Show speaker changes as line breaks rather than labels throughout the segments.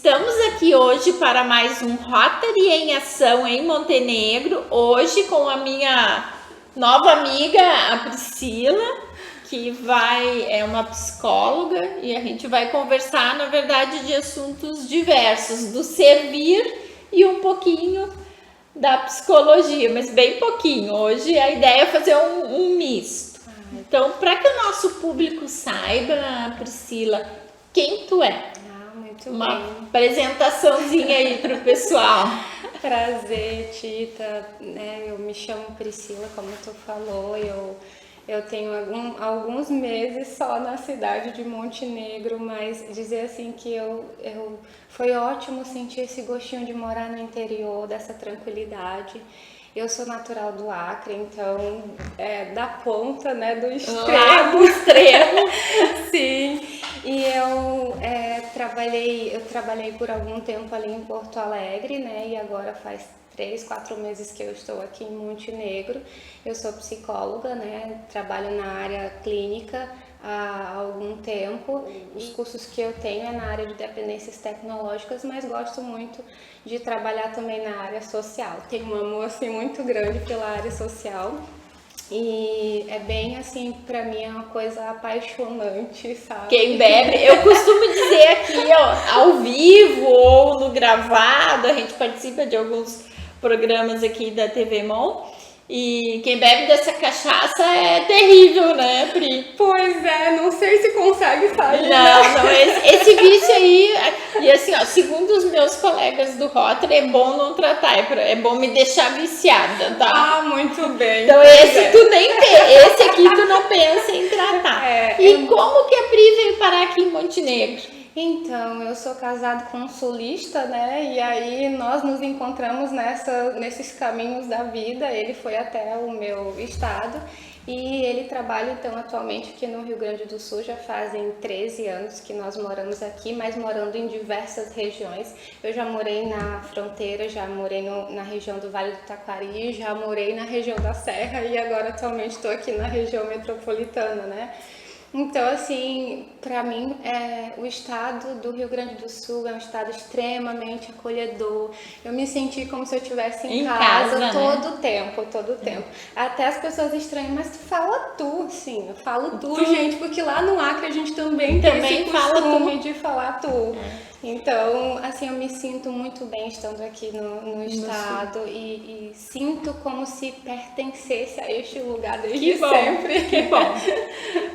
Estamos aqui hoje para mais um Rotary em Ação em Montenegro, hoje com a minha nova amiga, a Priscila, que é uma psicóloga, e a gente vai conversar, na verdade, de assuntos diversos, do servir e um pouquinho da psicologia, mas bem pouquinho. Hoje a ideia é fazer um misto. Então, para que o nosso público saiba, Priscila, quem tu é?
Muito
Uma
bem.
apresentaçãozinha aí para o pessoal.
Prazer, Tita. Eu me chamo Priscila, como tu falou. Eu tenho alguns meses só na cidade de Montenegro, mas dizer assim que foi ótimo sentir esse gostinho de morar no interior, dessa tranquilidade. Eu sou natural do Acre, então da ponta, né, do extremo.
Lá do extremo.
Sim, e eu trabalhei por algum tempo ali em Porto Alegre, né, e agora faz 3, 4 meses que eu estou aqui em Montenegro. Eu sou psicóloga, né, trabalho na área clínica há algum tempo. Os cursos que eu tenho é na área de dependências tecnológicas, mas gosto muito de trabalhar também na área social. Tenho um amor assim muito grande pela área social. E é bem assim, pra mim é uma coisa apaixonante, sabe?
Quem bebe, eu costumo dizer aqui, ó, ao vivo ou no gravado, a gente participa de alguns programas aqui da TV Mon. E quem bebe dessa cachaça é terrível, né, Pri?
Pois é, não sei se consegue sair.
Não, esse vício aí, e assim, ó, segundo os meus colegas do Rotary, é bom não tratar, é bom me deixar viciada, tá?
Ah, muito bem.
Então esse aqui tu não pensa em tratar. Como que a Pri veio parar aqui em Montenegro?
Então, eu sou casada com um sulista, né? E aí nós nos encontramos nesses caminhos da vida. Ele foi até o meu estado e ele trabalha então atualmente aqui no Rio Grande do Sul. Já fazem 13 anos que nós moramos aqui, mas morando em diversas regiões. Eu já morei na fronteira, já morei na região do Vale do Taquari, já morei na região da Serra e agora atualmente estou aqui na região metropolitana, né? Então, assim, para mim, o estado do Rio Grande do Sul é um estado extremamente acolhedor. Eu me senti como se eu estivesse em casa todo o tempo. Até as pessoas estranham, mas tu fala tu, sim, eu falo tu, gente, porque lá no Acre a gente também tem esse costume de falar tu. Então, assim, eu me sinto muito bem estando aqui no estado e sinto como se pertencesse a este lugar desde sempre.
Que bom.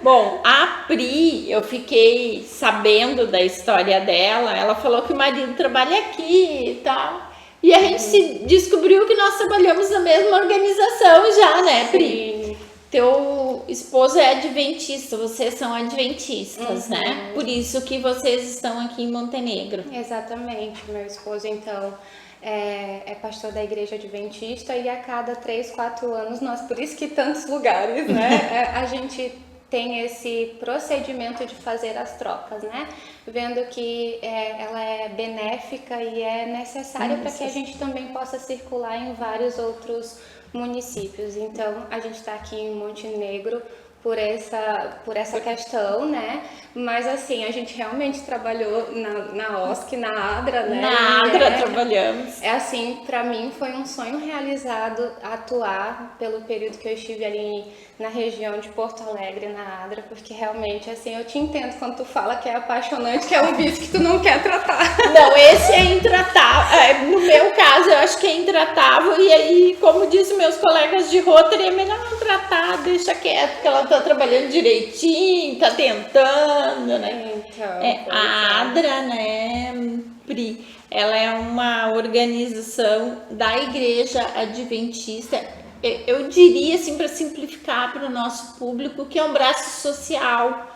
Bom, a Pri, eu fiquei sabendo da história dela, ela falou que o marido trabalha aqui e tal. E a gente se descobriu que nós trabalhamos na mesma organização já, né, Pri? Sim. Teu esposo é adventista, vocês são adventistas, né? Por isso que vocês estão aqui em Montenegro.
Exatamente, meu esposo então é pastor da igreja adventista e a cada 3, 4 anos por isso que tantos lugares, né? A gente tem esse procedimento de fazer as trocas, né? Vendo que ela é benéfica e é necessária para que a gente também possa circular em vários outros municípios. Então, a gente está aqui em Montenegro por essa questão, né? Mas assim, a gente realmente trabalhou na OSC, na ADRA, né?
Na ADRA trabalhamos.
Assim, para mim foi um sonho realizado atuar pelo período que eu estive ali na região de Porto Alegre, na ADRA, porque realmente, assim, eu te entendo quando tu fala que é apaixonante, que é um vício que tu não quer tratar.
Não, esse é intratável. No meu caso, eu acho que é intratável. E aí, como disse meus colegas de Rotary, é melhor não tratar, deixa quieto, porque ela tá trabalhando direitinho, tá tentando, né?
Então,
a ADRA, né, Pri, ela é uma organização da Igreja Adventista. Eu diria, assim, para simplificar para o nosso público, que é um braço social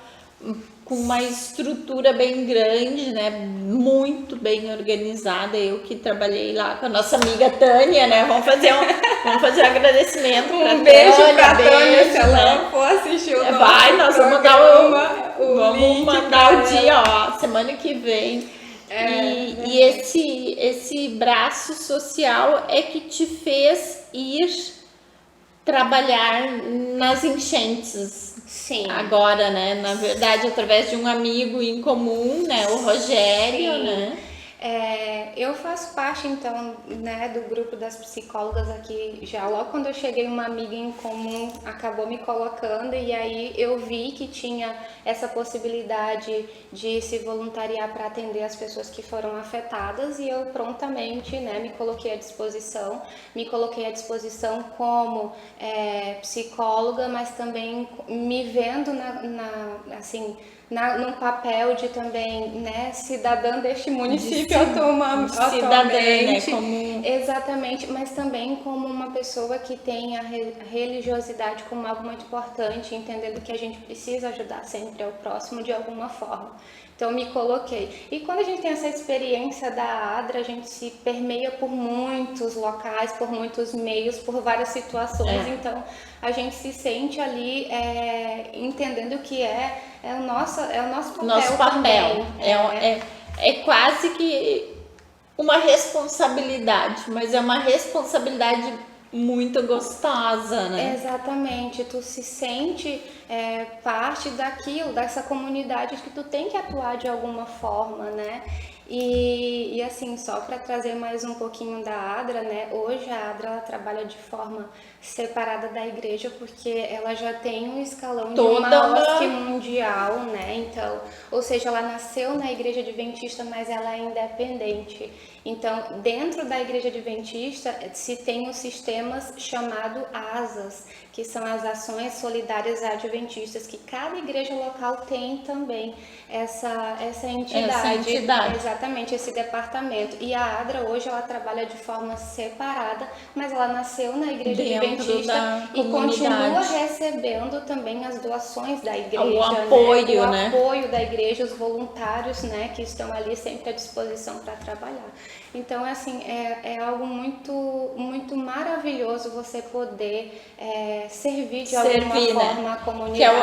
com uma estrutura bem grande, né? Muito bem organizada. Eu que trabalhei lá com a nossa amiga Tânia, né? Vamos fazer um agradecimento para
Tânia. Um beijo para
Tânia,
se ela for assistir o nosso
nós vamos
link
mandar o dia, ó, semana que vem. E esse braço social é que te fez ir trabalhar nas enchentes.
Sim.
Agora, né? Na verdade, através de um amigo em comum, né? O Rogério,
Sim.
né?
Eu faço parte, então, né, do grupo das psicólogas aqui já. Logo quando eu cheguei, uma amiga em comum acabou me colocando e aí eu vi que tinha essa possibilidade de se voluntariar para atender as pessoas que foram afetadas e eu prontamente, né, me coloquei à disposição. Me coloquei à disposição como psicóloga, mas também me vendo num papel de também, né, cidadã deste município atualmente,
né,
exatamente, mas também como uma pessoa que tem a religiosidade como algo muito importante, entendendo que a gente precisa ajudar sempre ao próximo de alguma forma. Então me coloquei. E quando a gente tem essa experiência da ADRA, a gente se permeia por muitos locais, por muitos meios, por várias situações. Então a gente se sente ali entendendo que é o nosso papel. Também.
É quase que uma responsabilidade, mas é uma responsabilidade muito gostosa, né?
Exatamente, tu se sente parte daquilo, dessa comunidade que tu tem que atuar de alguma forma, né? E assim, só para trazer mais um pouquinho da ADRA, né? Hoje a ADRA ela trabalha de forma separada da igreja porque ela já tem um escalão de uma OSC mundial, né? Então, ou seja, ela nasceu na igreja adventista, mas ela é independente. Então, dentro da igreja adventista se tem os sistemas chamado ASAS, que são as ações solidárias adventistas, que cada igreja local tem também essa entidade. Exatamente, esse departamento. E a ADRA hoje ela trabalha de forma separada, mas ela nasceu na igreja adventista e continua recebendo também as doações da igreja,
o apoio,
né? O apoio da igreja, os voluntários, né, que estão ali sempre à disposição para trabalhar. Então, assim, é algo muito, muito maravilhoso você poder servir de alguma forma a comunidade.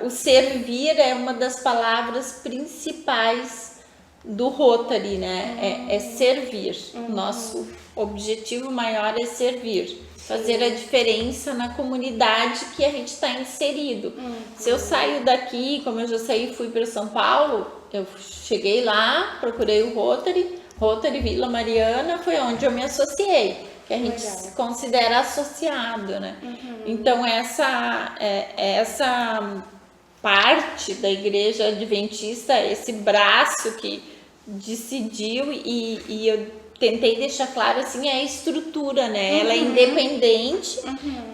O servir é uma das palavras principais do Rotary, né? É servir. Nosso objetivo maior é servir. Fazer a diferença na comunidade que a gente está inserido. Se eu saio daqui, como eu já saí e fui para São Paulo, eu cheguei lá, procurei o Rotary Vila Mariana, foi onde eu me associei, que a gente se considera associado, né? Então essa parte da igreja adventista, esse braço que decidiu e eu tentei deixar claro assim, é a estrutura, né? Ela é independente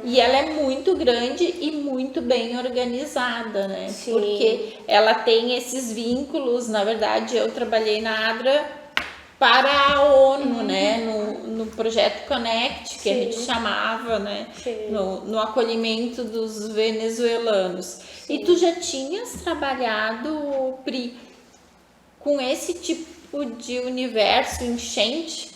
e ela é muito grande e muito bem organizada, né?
Sim.
Porque ela tem esses vínculos, na verdade eu trabalhei na ADRA para a ONU, né? No projeto Connect, que a gente chamava, né? No acolhimento dos venezuelanos. E tu já tinhas trabalhado, Pri, com esse tipo de universo, enchente?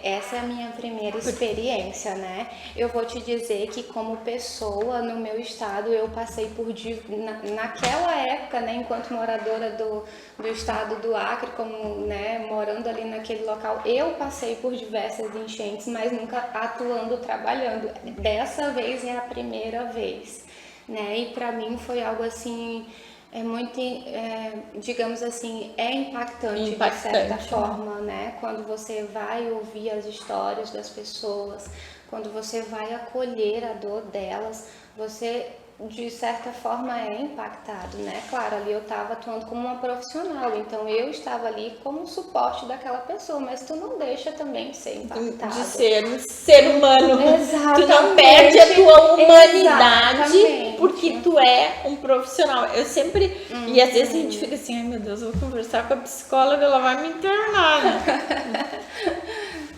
Essa é a minha primeira experiência, né? Eu vou te dizer que como pessoa no meu estado, eu passei por naquela época, né, enquanto moradora do estado do Acre, como, né, morando ali naquele local, eu passei por diversas enchentes, mas nunca atuando, trabalhando. Dessa vez é a primeira vez, né? E para mim foi algo assim, muito, digamos assim, impactante de certa forma, né? Quando você vai ouvir as histórias das pessoas, quando você vai acolher a dor delas, você de certa forma é impactado, né? Claro, ali eu estava atuando como uma profissional, então eu estava ali como suporte daquela pessoa, mas tu não deixa também de ser impactado.
De ser um ser humano.
Exatamente.
Tu não perde a tua humanidade porque tu é um profissional. Eu sempre, e às vezes a gente fica assim, ai meu Deus, eu vou conversar com a psicóloga, ela vai me internar, né?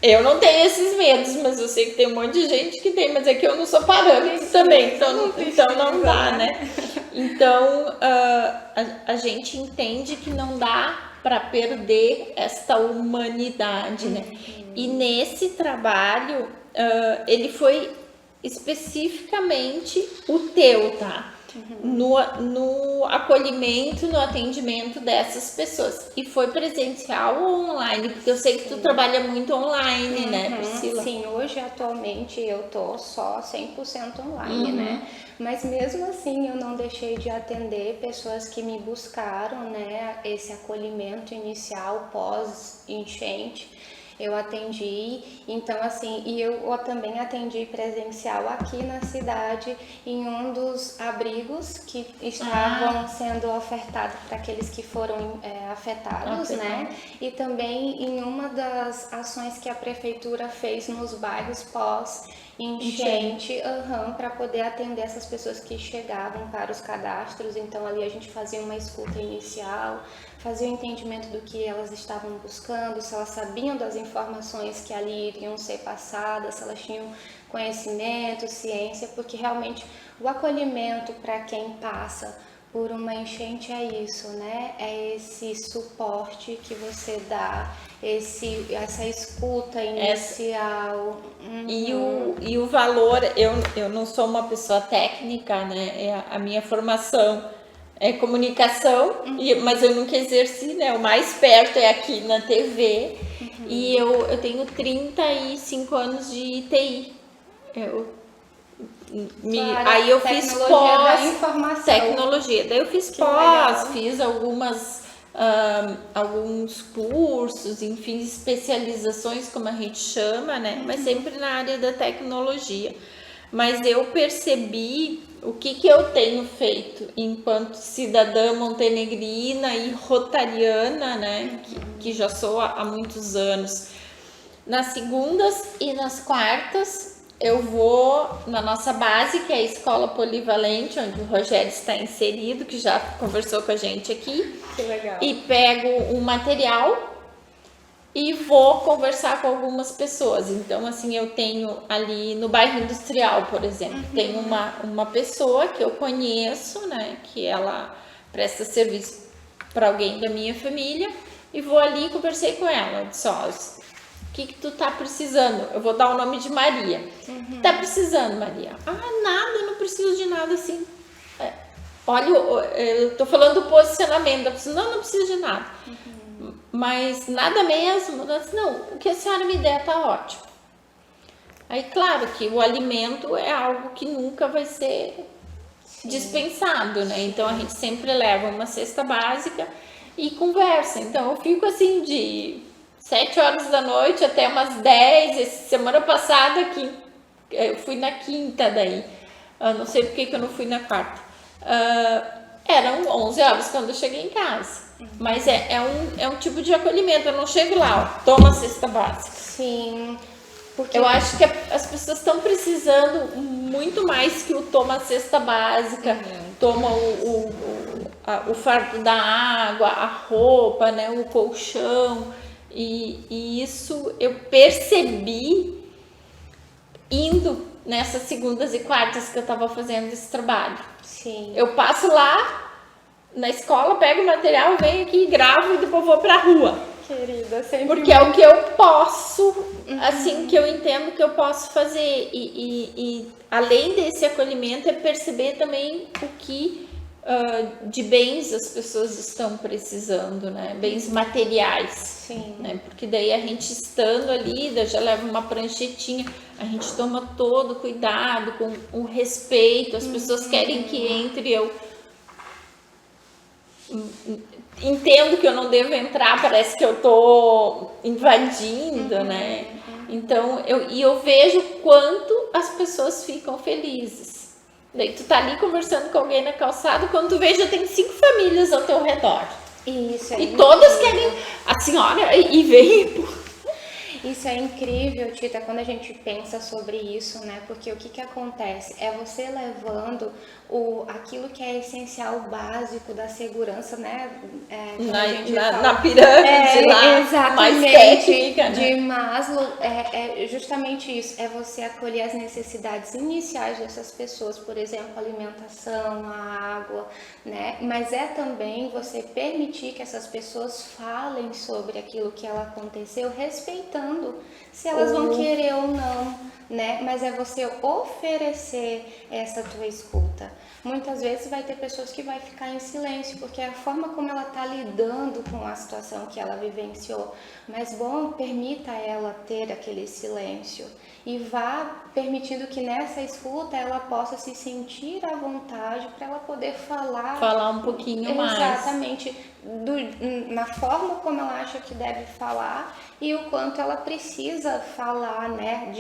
Eu não tenho esses medos, mas eu sei que tem um monte de gente que tem, mas é que eu não sou parâmetro também, então não dá, né? Então, a gente entende que não dá para perder esta humanidade, né? E nesse trabalho, ele foi especificamente o teu, tá? no acolhimento, no atendimento dessas pessoas. E foi presencial ou online? Porque eu sei que tu trabalha muito online, né, Priscila?
Sim, hoje atualmente eu tô só 100% online, né? Mas mesmo assim eu não deixei de atender pessoas que me buscaram, né, esse acolhimento inicial pós-enchente. Eu atendi, então assim, e eu também atendi presencial aqui na cidade, em um dos abrigos que estavam sendo ofertados para aqueles que foram afetados, né? E também em uma das ações que a prefeitura fez nos bairros pós-enchente, para poder atender essas pessoas que chegavam para os cadastros. Então ali a gente fazia uma escuta inicial, fazia o entendimento do que elas estavam buscando, se elas sabiam das informações que ali iriam ser passadas, se elas tinham conhecimento, ciência, porque realmente o acolhimento para quem passa por uma enchente é isso, né? É esse suporte que você dá, essa escuta inicial.
E o valor, eu não sou uma pessoa técnica, né? A minha formação é comunicação, mas eu nunca exerci, né? O mais perto é aqui na TV. E eu tenho 35 anos de TI. Aí eu fiz pós tecnologia. Daí eu fiz pós, fiz alguns cursos, enfim, especializações, como a gente chama, né? Mas sempre na área da tecnologia. Mas eu percebi o que eu tenho feito enquanto cidadã montenegrina e rotariana, né? Que já sou há muitos anos. Nas segundas e nas quartas, eu vou na nossa base, que é a Escola Polivalente, onde o Rogério está inserido, que já conversou com a gente aqui.
Que legal.
E pego um material e vou conversar com algumas pessoas. Então, assim, eu tenho ali no bairro industrial, por exemplo, tem uma pessoa que eu conheço, né, que ela presta serviço para alguém da minha família, e vou ali e conversei com ela. Eu disse, ó, o que tu tá precisando? Eu vou dar o nome de Maria. Tá precisando, Maria? Ah, nada, eu não preciso de nada assim. Olha, eu tô falando do posicionamento. Não preciso de nada. Mas nada mesmo. Ela disse, não, o que a senhora me der tá ótimo. Aí, claro que o alimento é algo que nunca vai ser dispensado, né? Então, a gente sempre leva uma cesta básica e conversa. Então, eu fico assim de 7 horas da noite até umas 10. Semana passada, eu fui na quinta daí. Eu não sei porque que eu não fui na quarta. Eram 11 horas quando eu cheguei em casa. Mas é um tipo de acolhimento. Eu não chego lá, ó, toma a cesta básica.
Sim.
Porque eu acho que as pessoas estão precisando muito mais que o toma a cesta básica, toma o fardo da água, a roupa, né, o colchão. E isso eu percebi indo nessas segundas e quartas que eu estava fazendo esse trabalho.
Sim.
Eu passo lá na escola, pego o material, venho aqui, gravo e depois vou pra rua.
Querida, sempre.
Porque é o que eu posso, assim, que eu entendo que eu posso fazer. E além desse acolhimento, é perceber também o que de bens as pessoas estão precisando, né? Bens materiais.
Sim.
Né? Porque daí a gente estando ali, já leva uma pranchetinha, a gente toma todo cuidado, com o respeito, as pessoas querem que entre, eu entendo que eu não devo entrar, parece que eu tô invadindo, né? Então, eu vejo quanto as pessoas ficam felizes. Daí tu tá ali conversando com alguém na calçada, quando tu vê, já tem 5 famílias ao teu redor.
Isso é
e
incrível.
Todas querem a senhora e vem.
Isso é incrível, Tita, quando a gente pensa sobre isso, né? Porque o que acontece? É você levando aquilo que é essencial, básico da segurança, né?
Na pirâmide lá,
exatamente,
mais técnica, né?
De Maslow, é justamente isso, é você acolher as necessidades iniciais dessas pessoas, por exemplo, a alimentação, a água, né? Mas é também você permitir que essas pessoas falem sobre aquilo que ela aconteceu, respeitando escutando, se elas vão querer ou não, né? Mas é você oferecer essa tua escuta. Muitas vezes vai ter pessoas que vai ficar em silêncio, porque é a forma como ela está lidando com a situação que ela vivenciou. Mas bom, permita ela ter aquele silêncio e vá permitindo que nessa escuta ela possa se sentir à vontade para ela poder falar
um pouquinho mais.
Exatamente, na forma como ela acha que deve falar e o quanto ela precisa falar, né,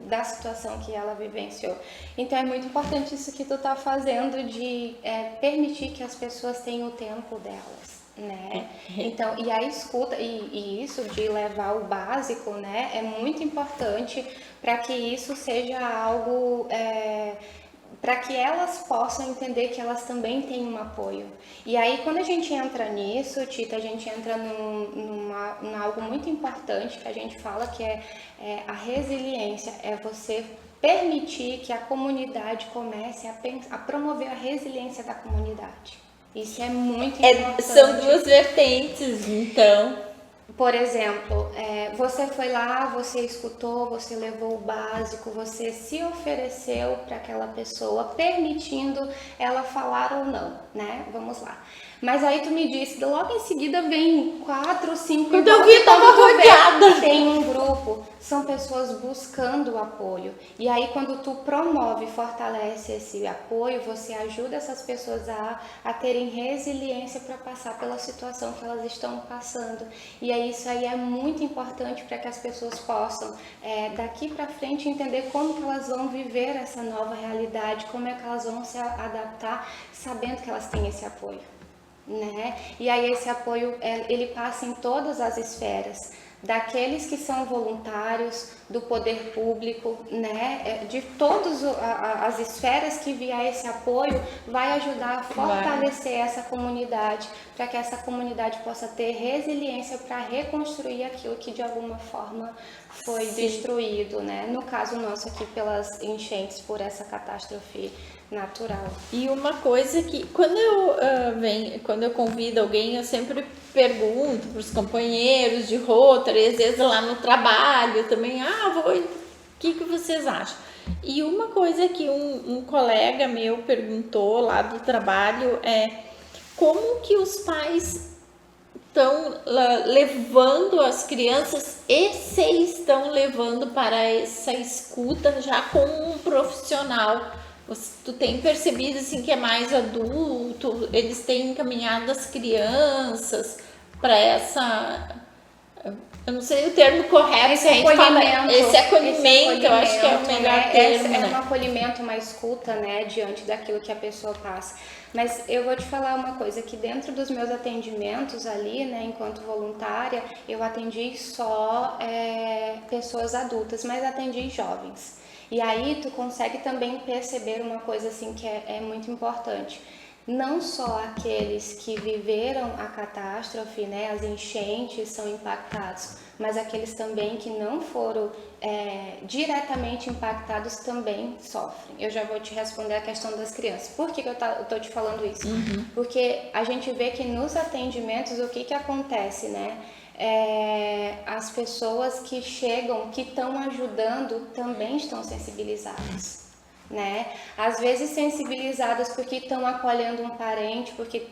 da situação que ela vivenciou. Então é muito importante isso que tu tá fazendo de permitir que as pessoas tenham o tempo delas, né? Então, e a escuta, e isso de levar o básico, né, é muito importante para que isso seja algo... para que elas possam entender que elas também têm um apoio. E aí, quando a gente entra nisso, Tita, a gente entra em algo muito importante que a gente fala que é a resiliência, é você permitir que a comunidade comece a promover a resiliência da comunidade. Isso é muito importante.
São duas vertentes, então.
Por exemplo, você foi lá, você escutou, você levou o básico, você se ofereceu para aquela pessoa, permitindo ela falar ou não, né? Vamos lá. Mas aí tu me disse, logo em seguida vem 4, 5...
Quando eu vi, tava rodeada.
Tem um grupo, são pessoas buscando apoio. E aí quando tu promove, fortalece esse apoio, você ajuda essas pessoas a terem resiliência para passar pela situação que elas estão passando. E aí isso aí é muito importante para que as pessoas possam, daqui para frente, entender como que elas vão viver essa nova realidade, como é que elas vão se adaptar, sabendo que elas têm esse apoio. Né? E aí esse apoio ele passa em todas as esferas, daqueles que são voluntários, do poder público, né? De todas as esferas que vier esse apoio, vai ajudar a fortalecer essa comunidade, para que essa comunidade possa ter resiliência para reconstruir aquilo que de alguma forma foi destruído, né? No caso nosso aqui pelas enchentes, por essa catástrofe natural.
E uma coisa que quando eu convido alguém, eu sempre pergunto para os companheiros de Rotary, às vezes lá no trabalho também, o que vocês acham? E uma coisa que um colega meu perguntou lá do trabalho é como que os pais estão levando as crianças e se estão levando para essa escuta já com um profissional. Tu tem percebido assim que é mais adulto, eles têm encaminhado as crianças para essa, eu não sei o termo correto,
esse acolhimento,
eu acho que é o melhor termo, né?
É um acolhimento, uma escuta, né, diante daquilo que a pessoa passa. Mas eu vou te falar uma coisa, que dentro dos meus atendimentos ali, né, enquanto voluntária, eu atendi só pessoas adultas, mas atendi jovens. E aí tu consegue também perceber uma coisa assim que é muito importante. Não só aqueles que viveram a catástrofe, né, as enchentes são impactados, mas aqueles também que não foram diretamente impactados também sofrem. Eu já vou te responder a questão das crianças. Por que eu tô te falando isso? Porque a gente vê que nos atendimentos o que acontece, né? As pessoas que chegam, que estão ajudando, também estão sensibilizadas, né? Às vezes sensibilizadas porque estão acolhendo um parente, porque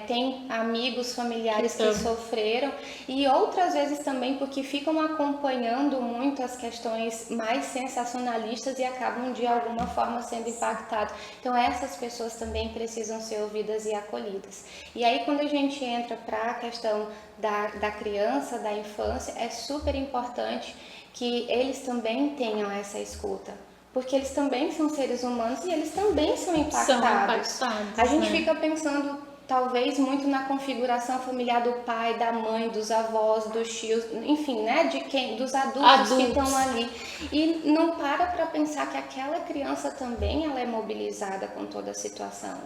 tem amigos, familiares que sofreram, e outras vezes também porque ficam acompanhando muito as questões mais sensacionalistas e acabam de alguma forma sendo impactados. Então essas pessoas também precisam ser ouvidas e acolhidas. E aí quando a gente entra para a questão da criança, da infância, é super importante que eles também tenham essa escuta. Porque eles também são seres humanos e eles também são impactados. A gente fica pensando, talvez, muito na configuração familiar do pai, da mãe, dos avós, dos tios, enfim, né? Dos adultos que estão ali. E não para pensar que aquela criança também ela é mobilizada com toda a situação.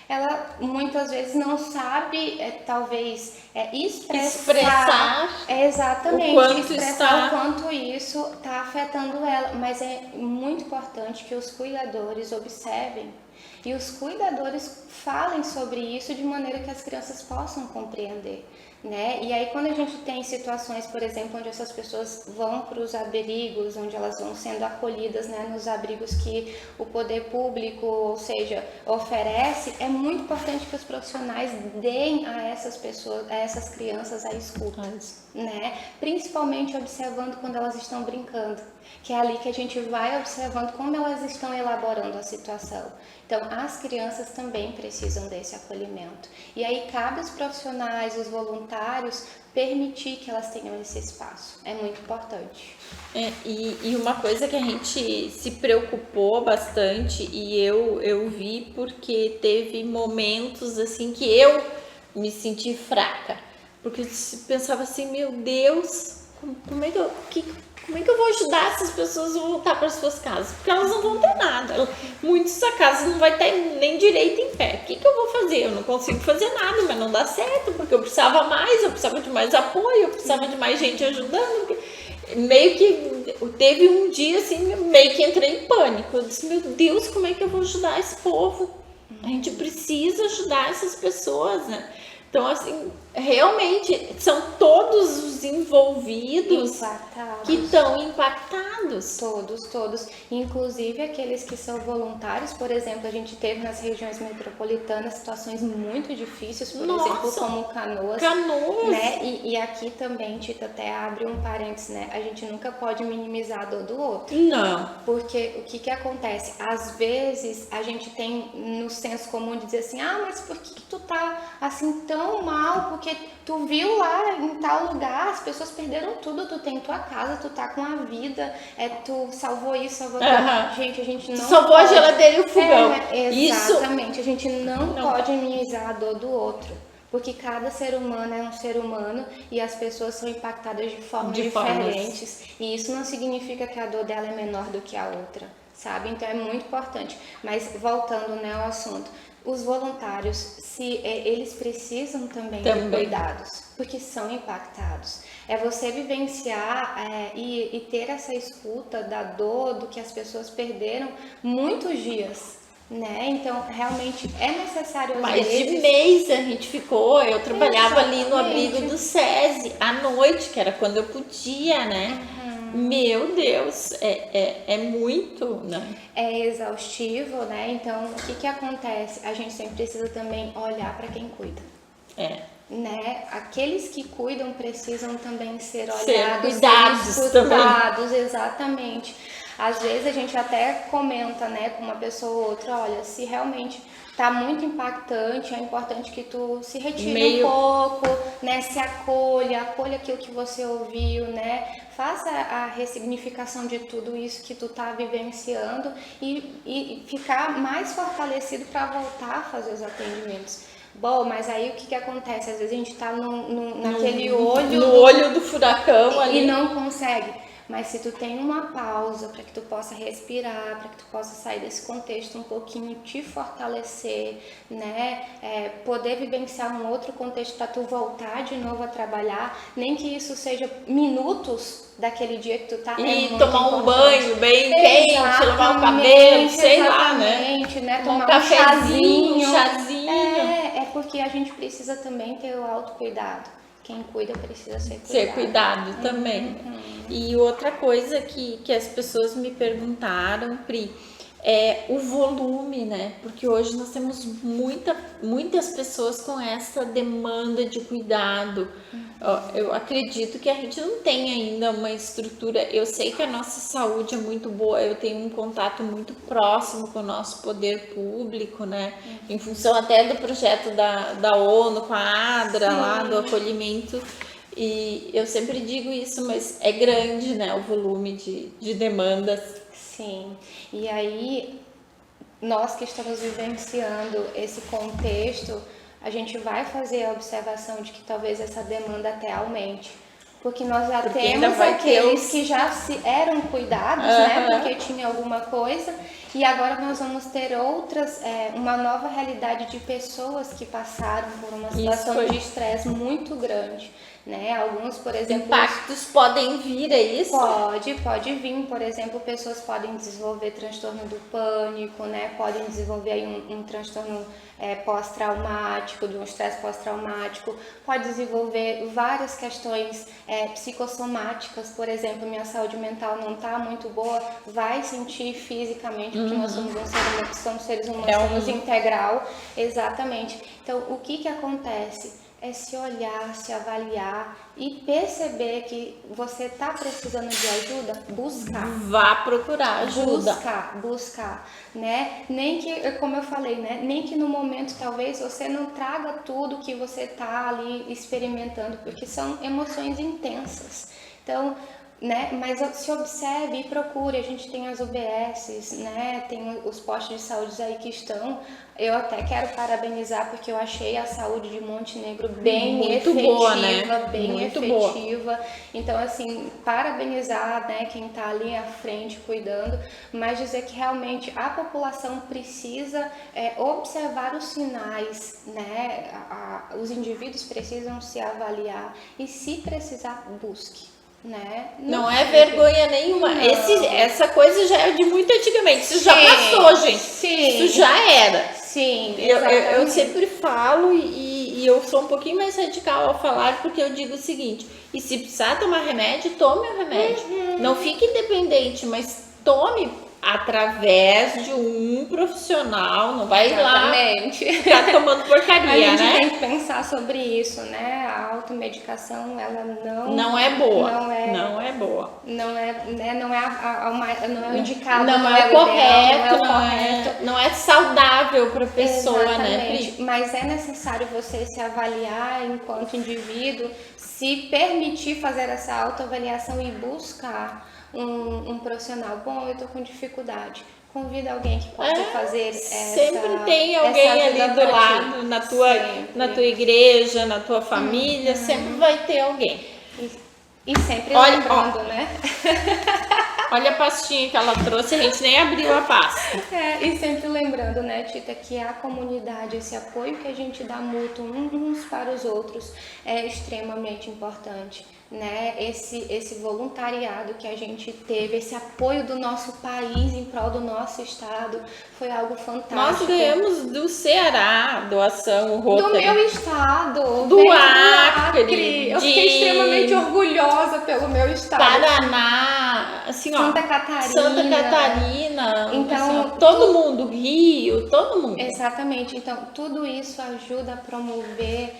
Ela muitas vezes não sabe, talvez, expressar exatamente, expressar o quanto isso está afetando ela. Mas é muito importante que os cuidadores observem e os cuidadores falem sobre isso de maneira que as crianças possam compreender, né? E aí quando a gente tem situações, por exemplo, onde essas pessoas vão para os abrigos, onde elas vão sendo acolhidas, né, nos abrigos que o poder público, ou seja, oferece, é muito importante que os profissionais deem a essas pessoas, a essas crianças a escuta, né? Principalmente observando quando elas estão brincando, que é ali que a gente vai observando como elas estão elaborando a situação. Então, as crianças também precisam desse acolhimento. E aí cabe aos profissionais, os voluntários, permitir que elas tenham esse espaço. É muito importante.
E uma coisa que a gente se preocupou bastante, e eu vi porque teve momentos assim que eu me senti fraca. Porque eu pensava assim, meu Deus, como é que eu vou ajudar essas pessoas a voltar para suas casas? Porque elas não vão ter nada. Muitas casas não vai ter nem direito em pé. O que eu vou fazer? Eu não consigo fazer nada, mas não dá certo, porque eu precisava de mais apoio, eu precisava de mais gente ajudando. Meio que teve um dia assim, meio que entrei em pânico. Eu disse, meu Deus, como é que eu vou ajudar esse povo? A gente precisa ajudar essas pessoas, né? Então, assim, realmente são todos os envolvidos que estão impactados.
Todos. Inclusive aqueles que são voluntários, por exemplo, a gente teve nas regiões metropolitanas situações muito difíceis, por exemplo, como Canoas. Né? E aqui também, Tita, até abre um parênteses, né? A gente nunca pode minimizar a dor do outro.
Não.
Porque o que acontece? Às vezes a gente tem no senso comum de dizer assim, mas por que tu tá assim tão mal? Porque tu viu lá em tal lugar, as pessoas perderam tudo, tu tem tua casa, tu tá com a vida, tu salvou isso, salvou aquilo. Gente, a gente não
salvou pode... a geladeira e o fogão.
Exatamente, a gente não pode minimizar a dor do outro. Porque cada ser humano é um ser humano e as pessoas são impactadas de formas diferentes. E isso não significa que a dor dela é menor do que a outra, sabe? Então é muito importante. Mas voltando, né, ao assunto, os voluntários, eles precisam também de cuidados, porque são impactados. É você vivenciar e ter essa escuta da dor, do que as pessoas perderam muitos dias. Né? Então, realmente é necessário
mais de mês a gente ficou. Eu trabalhava ali no abrigo do SESI à noite, que era quando eu podia, né? Meu Deus, é muito, né?
É exaustivo, né? Então, o que acontece? A gente sempre precisa também olhar para quem cuida. Né? Aqueles que cuidam precisam também ser olhados,
cuidados também.
Exatamente. Às vezes a gente até comenta, né, com uma pessoa ou outra, olha, se realmente tá muito impactante, é importante que tu se retire um pouco, né, se acolha aquilo que você ouviu, né, faça a ressignificação de tudo isso que tu tá vivenciando e ficar mais fortalecido para voltar a fazer os atendimentos. Bom, mas aí o que acontece? Às vezes a gente tá naquele olho...
No olho do furacão ali.
E não consegue. Mas se tu tem uma pausa para que tu possa respirar, para que tu possa sair desse contexto um pouquinho, te fortalecer, né? Poder vivenciar um outro contexto para tu voltar de novo a trabalhar, nem que isso seja minutos daquele dia que tu tá.
E tomar um banho bem quente, lavar o cabelo, sei lá, né?
Tomar um chazinho. É porque a gente precisa também ter o autocuidado. Quem cuida precisa ser cuidado.
Também. E outra coisa que as pessoas me perguntaram, Pri, é o volume, né? Porque hoje nós temos muitas pessoas com essa demanda de cuidado. Eu acredito que a gente não tem ainda uma estrutura. Eu sei que a nossa saúde é muito boa, eu tenho um contato muito próximo com o nosso poder público, né? Em função até do projeto da ONU, com a ADRA, lá do acolhimento. E eu sempre digo isso, mas é grande, né? O volume de demandas.
Sim, e aí nós que estamos vivenciando esse contexto, a gente vai fazer a observação de que talvez essa demanda até aumente. Porque nós já temos aqueles que já eram cuidados, né? Porque tinha alguma coisa, e agora nós vamos ter uma nova realidade de pessoas que passaram por uma situação de estresse muito grande. né? Alguns, por exemplo...
Impactos podem vir, é isso?
Pode vir, por exemplo, pessoas podem desenvolver transtorno do pânico, né? Podem desenvolver aí um transtorno pós-traumático, de um estresse pós-traumático, pode desenvolver várias questões psicossomáticas, por exemplo, minha saúde mental não está muito boa, vai sentir fisicamente, porque nós somos seres humanos, somos integral, exatamente. Então, o que acontece? É se olhar, se avaliar e perceber que você está precisando de ajuda, buscar.
Vá procurar ajuda.
Buscar, né? Nem que, como eu falei, né? Nem que no momento talvez você não traga tudo que você está ali experimentando, porque são emoções intensas. Então, né? Mas se observe e procure. A gente tem as UBSs, né? Tem os postos de saúde aí que estão. Eu até quero parabenizar porque eu achei a saúde de Montenegro bem
muito
efetiva,
boa, né?
bem
muito
efetiva.
Boa.
Então, assim, parabenizar, né, quem está ali à frente cuidando, mas dizer que realmente a população precisa observar os sinais, né? Os indivíduos precisam se avaliar e, se precisar, busque. Né?
Não é vergonha nenhuma. Essa coisa já é de muito antigamente. Isso já passou, gente.
Sim.
Isso já era.
Sim,
eu sempre falo e eu sou um pouquinho mais radical ao falar, porque eu digo o seguinte: e se precisar tomar remédio, tome o remédio. Não fique independente, mas tome através de um profissional, não vai lá ficar tomando porcaria,
a gente
né?
tem que pensar sobre isso, né? A automedicação, ela
não é boa.
Não é
boa.
Não é, né? Não é o indicado,
não é correto, não é saudável para a pessoa,
exatamente,
né?
Mas é necessário você se avaliar enquanto indivíduo, se permitir fazer essa autoavaliação e buscar um profissional. Bom, eu tô com dificuldade. Convida alguém que possa fazer
sempre tem alguém ali do lado, na tua igreja, na tua família, sempre vai ter alguém.
E sempre lembrando, né?
Olha a pastinha que ela trouxe, a gente nem abriu a pasta.
E sempre lembrando, né, Tita, que a comunidade, esse apoio que a gente dá mútuo uns para os outros é extremamente importante, né? Esse voluntariado que a gente teve, esse apoio do nosso país em prol do nosso estado, foi algo fantástico.
Nós ganhamos do Ceará, doação, Rotary.
Do meu estado.
Do Acre.
Eu fiquei extremamente orgulhosa pelo meu estado.
Paraná, assim,
Santa Catarina.
Então, assim, todo mundo, Rio, todo mundo.
Exatamente. Então, tudo isso ajuda a promover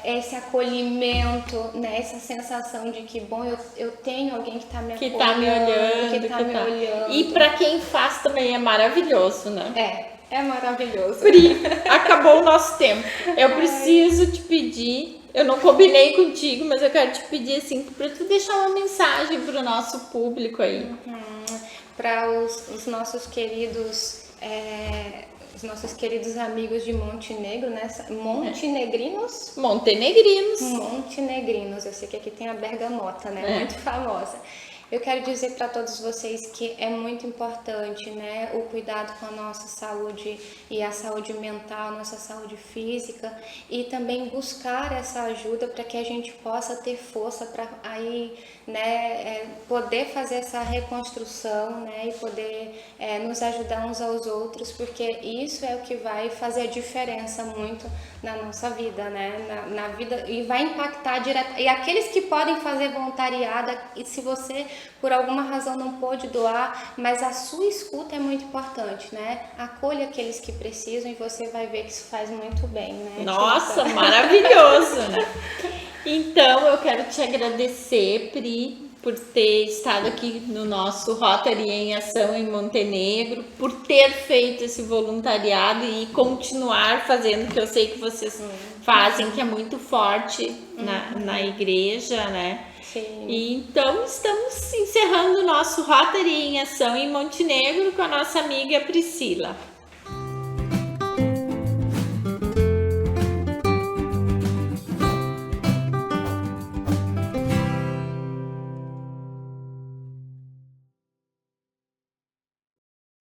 esse acolhimento, né? Essa sensação de que, bom, eu tenho alguém que está me apoiando, que está me olhando.
E para quem faz também é maravilhoso, né?
É maravilhoso.
Pri, acabou o nosso tempo. Eu preciso te pedir, eu não combinei contigo, mas eu quero te pedir assim, para tu deixar uma mensagem para o nosso público aí.
Para os nossos queridos amigos de Montenegro, né? Montenegrinos? Montenegrinos. Eu sei que aqui tem a bergamota, né? Muito famosa. Eu quero dizer para todos vocês que é muito importante, né, o cuidado com a nossa saúde e a saúde mental, nossa saúde física, e também buscar essa ajuda para que a gente possa ter força para aí, né, poder fazer essa reconstrução, né, e poder nos ajudar uns aos outros, porque isso é o que vai fazer a diferença muito na nossa vida, né, na vida, e vai impactar direto. E aqueles que podem fazer voluntariado, e se você por alguma razão não pôde doar, mas a sua escuta é muito importante, né? Acolha aqueles que precisam e você vai ver que isso faz muito bem, né?
Nossa, maravilhoso, né? Então, eu quero te agradecer, Pri, por ter estado aqui no nosso Rotary em Ação em Montenegro, por ter feito esse voluntariado e continuar fazendo, que eu sei que vocês fazem, que é muito forte na igreja, né?
Sim.
E então, estamos encerrando o nosso Rotary em Ação em Montenegro com a nossa amiga Priscila.